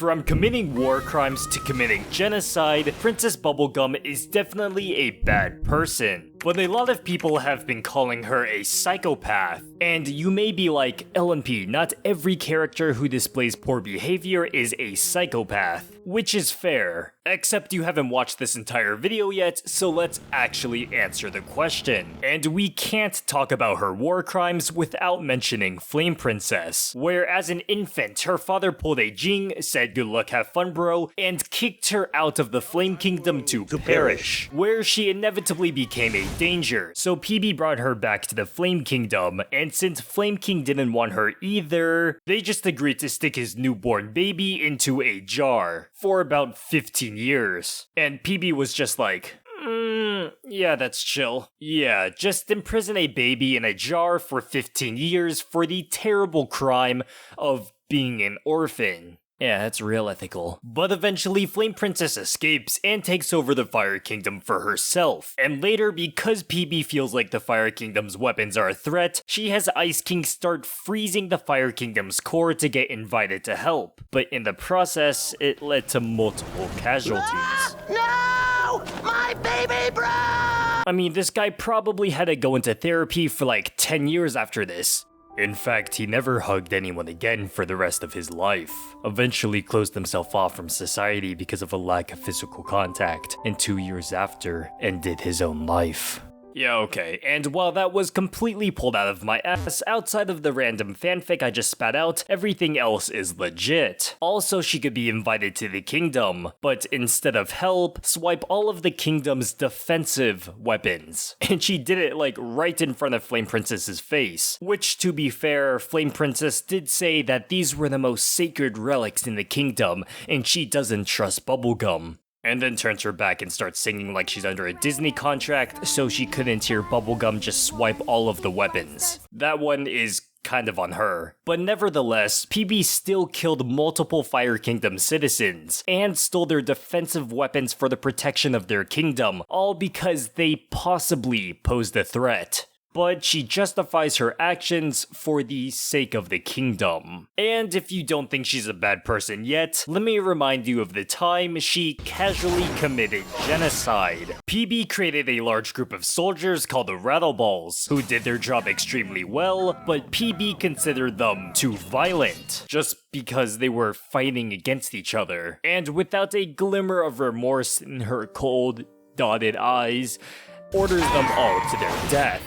From committing war crimes to committing genocide, Princess Bubblegum is definitely a bad person. But a lot of people have been calling her a psychopath. And you may be like, LNP, not every character who displays poor behavior is a psychopath. Which is fair. Except you haven't watched this entire video yet, so let's actually answer the question. And we can't talk about her war crimes without mentioning Flame Princess, where as an infant, her father pulled a Jing, said good luck, have fun bro, and kicked her out of the Flame Kingdom to perish, where she inevitably became a danger. So PB brought her back to the Flame Kingdom, and since Flame King didn't want her either, they just agreed to stick his newborn baby into a jar for about 15 years. And PB was just like, yeah, that's chill. Yeah, just imprison a baby in a jar for 15 years for the terrible crime of being an orphan. Yeah, that's real ethical. But eventually, Flame Princess escapes and takes over the Fire Kingdom for herself. And later, because PB feels like the Fire Kingdom's weapons are a threat, she has Ice King start freezing the Fire Kingdom's core to get invited to help. But in the process, it led to multiple casualties. No! My baby bro! I mean, this guy probably had to go into therapy for like 10 years after this. In fact, he never hugged anyone again for the rest of his life, eventually closed himself off from society because of a lack of physical contact, and 2 years after, ended his own life. Yeah, okay, and while that was completely pulled out of my ass, outside of the random fanfic I just spat out, everything else is legit. Also, she could be invited to the kingdom, but instead of help, swipe all of the kingdom's defensive weapons. And she did it like right in front of Flame Princess's face, which to be fair, Flame Princess did say that these were the most sacred relics in the kingdom, and she doesn't trust Bubblegum. And then turns her back and starts singing like she's under a Disney contract, so she couldn't hear Bubblegum just swipe all of the weapons. That one is kind of on her. But nevertheless, PB still killed multiple Fire Kingdom citizens, and stole their defensive weapons for the protection of their kingdom, all because they possibly posed a threat. But she justifies her actions for the sake of the kingdom. And if you don't think she's a bad person yet, let me remind you of the time she casually committed genocide. PB created a large group of soldiers called the Rattleballs, who did their job extremely well, but PB considered them too violent, just because they were fighting against each other. And without a glimmer of remorse in her cold, dotted eyes, orders them all to their death.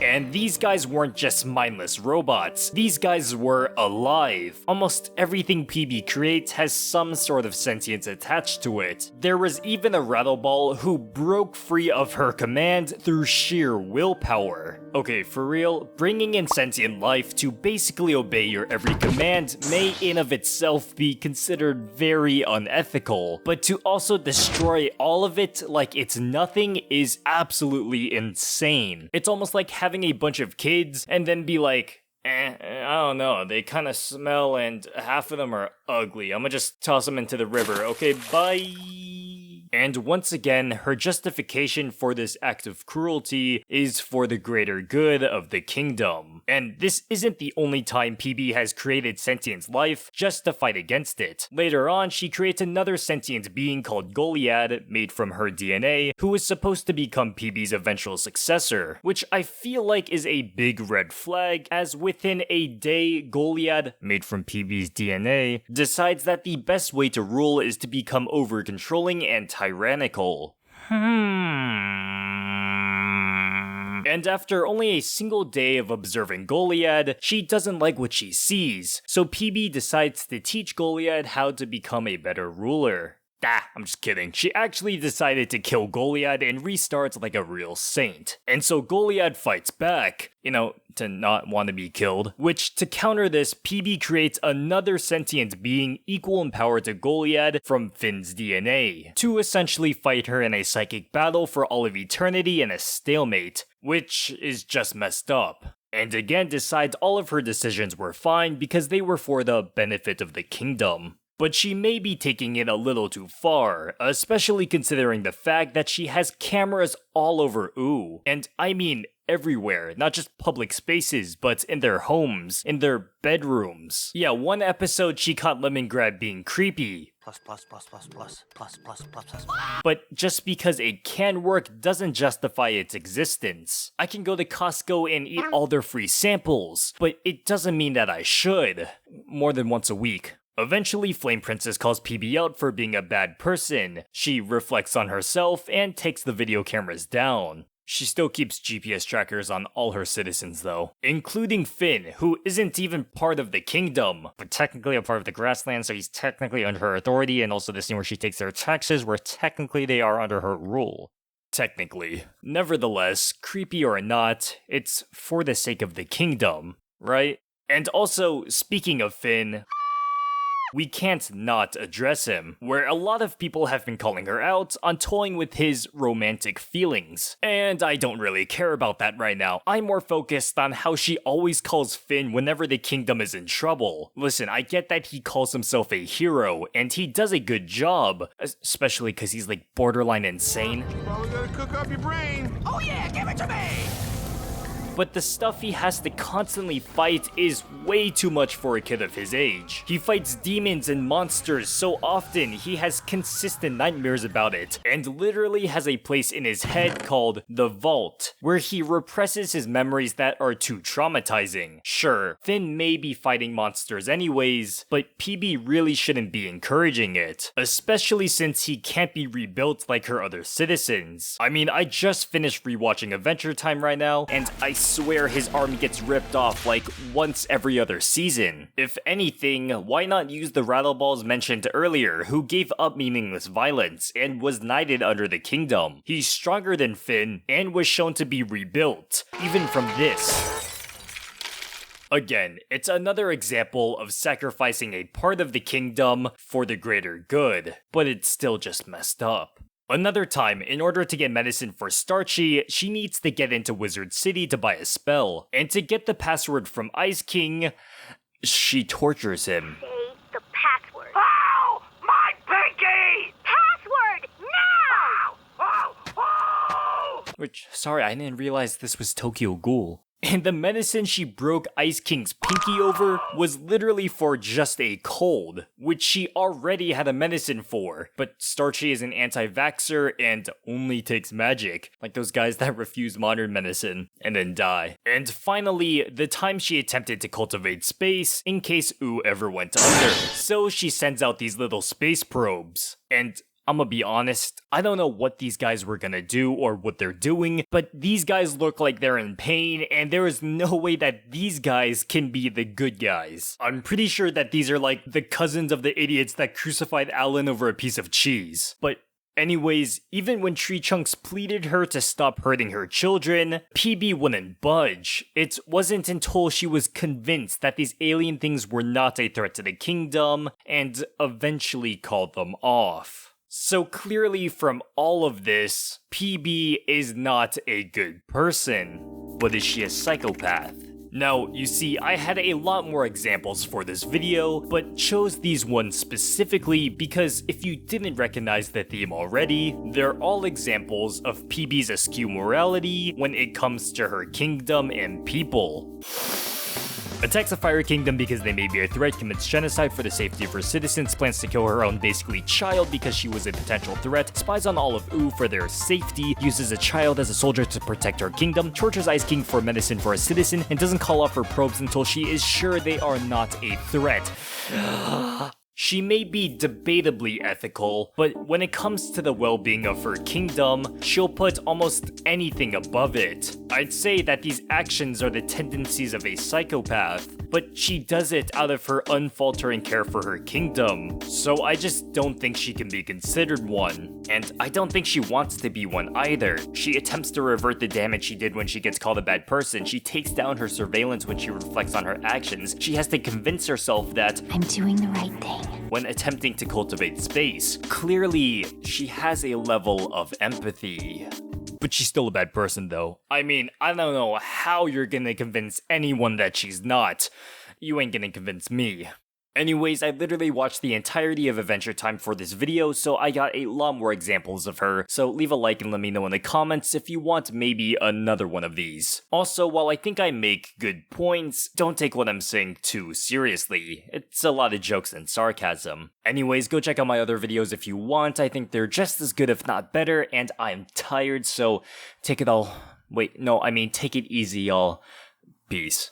And these guys weren't just mindless robots, these guys were alive. Almost everything PB creates has some sort of sentience attached to it. There was even a Rattleball who broke free of her command through sheer willpower. Okay, for real, bringing in sentient life to basically obey your every command may in of itself be considered very unethical, but to also destroy all of it like it's nothing is absolutely insane. It's almost like having a bunch of kids and then be like, I don't know, they kind of smell and half of them are ugly. I'm gonna just toss them into the river. Okay, bye. And once again, her justification for this act of cruelty is for the greater good of the kingdom. And this isn't the only time PB has created sentient life just to fight against it. Later on, she creates another sentient being called Goliad, made from her DNA, who is supposed to become PB's eventual successor, which I feel like is a big red flag, as within a day, Goliad, made from PB's DNA, decides that the best way to rule is to become over-controlling and tyrannical. And after only a single day of observing Goliad, she doesn't like what she sees, so PB decides to teach Goliad how to become a better ruler. I'm just kidding. She actually decided to kill Goliad and restarts like a real saint. And so Goliad fights back, to not want to be killed, which to counter this, PB creates another sentient being equal in power to Goliad from Finn's DNA, to essentially fight her in a psychic battle for all of eternity in a stalemate, which is just messed up. And again decides all of her decisions were fine because they were for the benefit of the kingdom. But she may be taking it a little too far, especially considering the fact that she has cameras all over Ooo. And I mean everywhere, not just public spaces, but in their homes, in their bedrooms. Yeah, one episode she caught Lemongrab being creepy. Plus. But just because it can work doesn't justify its existence. I can go to Costco and eat all their free samples, but it doesn't mean that I should. More than once a week. Eventually, Flame Princess calls PB out for being a bad person. She reflects on herself and takes the video cameras down. She still keeps GPS trackers on all her citizens though, including Finn, who isn't even part of the kingdom, but technically a part of the grasslands, so he's technically under her authority, and also the scene where she takes their taxes, where technically they are under her rule. Technically. Nevertheless, creepy or not, it's for the sake of the kingdom, right? And also, speaking of Finn, we can't not address him, where a lot of people have been calling her out on toying with his romantic feelings. And I don't really care about that right now. I'm more focused on how she always calls Finn whenever the kingdom is in trouble. Listen, I get that he calls himself a hero, and he does a good job, especially because he's like borderline insane. Probably gotta cook up your brain. Oh yeah, give it to me! But the stuff he has to constantly fight is way too much for a kid of his age. He fights demons and monsters so often he has consistent nightmares about it, and literally has a place in his head called the Vault, where he represses his memories that are too traumatizing. Sure, Finn may be fighting monsters anyways, but PB really shouldn't be encouraging it, especially since he can't be rebuilt like her other citizens. I mean, I just finished rewatching Adventure Time right now, and I swear his army gets ripped off like once every other season. If anything, why not use the Rattleballs mentioned earlier, who gave up meaningless violence and was knighted under the kingdom? He's stronger than Finn and was shown to be rebuilt, even from this. Again, it's another example of sacrificing a part of the kingdom for the greater good, but it's still just messed up. Another time, in order to get medicine for Starchy, she needs to get into Wizard City to buy a spell. And to get the password from Ice King, she tortures him. Say the password. Oh! My pinky! Password! Now! Oh! Which, sorry, I didn't realize this was Tokyo Ghoul. And the medicine she broke Ice King's pinky over was literally for just a cold, which she already had a medicine for. But Starchy is an anti-vaxxer and only takes magic, like those guys that refuse modern medicine and then die. And finally, the time she attempted to cultivate space in case Ooo ever went under. So she sends out these little space probes. And I'm gonna be honest, I don't know what these guys were gonna do or what they're doing, but these guys look like they're in pain, and there is no way that these guys can be the good guys. I'm pretty sure that these are like the cousins of the idiots that crucified Alan over a piece of cheese. But anyways, even when Tree Chunks pleaded her to stop hurting her children, PB wouldn't budge. It wasn't until she was convinced that these alien things were not a threat to the kingdom, and eventually called them off. So clearly from all of this, PB is not a good person. But is she a psychopath? Now, you see, I had a lot more examples for this video, but chose these ones specifically because if you didn't recognize the theme already, they're all examples of PB's askew morality when it comes to her kingdom and people. Attacks the Fire Kingdom because they may be a threat, commits genocide for the safety of her citizens, plans to kill her own basically child because she was a potential threat, spies on All of Ooo for their safety, uses a child as a soldier to protect her kingdom, tortures Ice King for medicine for a citizen, and doesn't call off her probes until she is sure they are not a threat. She may be debatably ethical, but when it comes to the well-being of her kingdom, she'll put almost anything above it. I'd say that these actions are the tendencies of a psychopath, but she does it out of her unfaltering care for her kingdom. So I just don't think she can be considered one. And I don't think she wants to be one either. She attempts to revert the damage she did when she gets called a bad person. She takes down her surveillance when she reflects on her actions. She has to convince herself that I'm doing the right thing. When attempting to cultivate space. Clearly, she has a level of empathy. But she's still a bad person though. I mean, I don't know how you're gonna convince anyone that she's not. You ain't gonna convince me. Anyways, I literally watched the entirety of Adventure Time for this video, so I got a lot more examples of her, so leave a like and let me know in the comments if you want maybe another one of these. Also, while I think I make good points, don't take what I'm saying too seriously. It's a lot of jokes and sarcasm. Anyways, go check out my other videos if you want. I think they're just as good if not better, and I'm tired, so take it easy, y'all. Peace.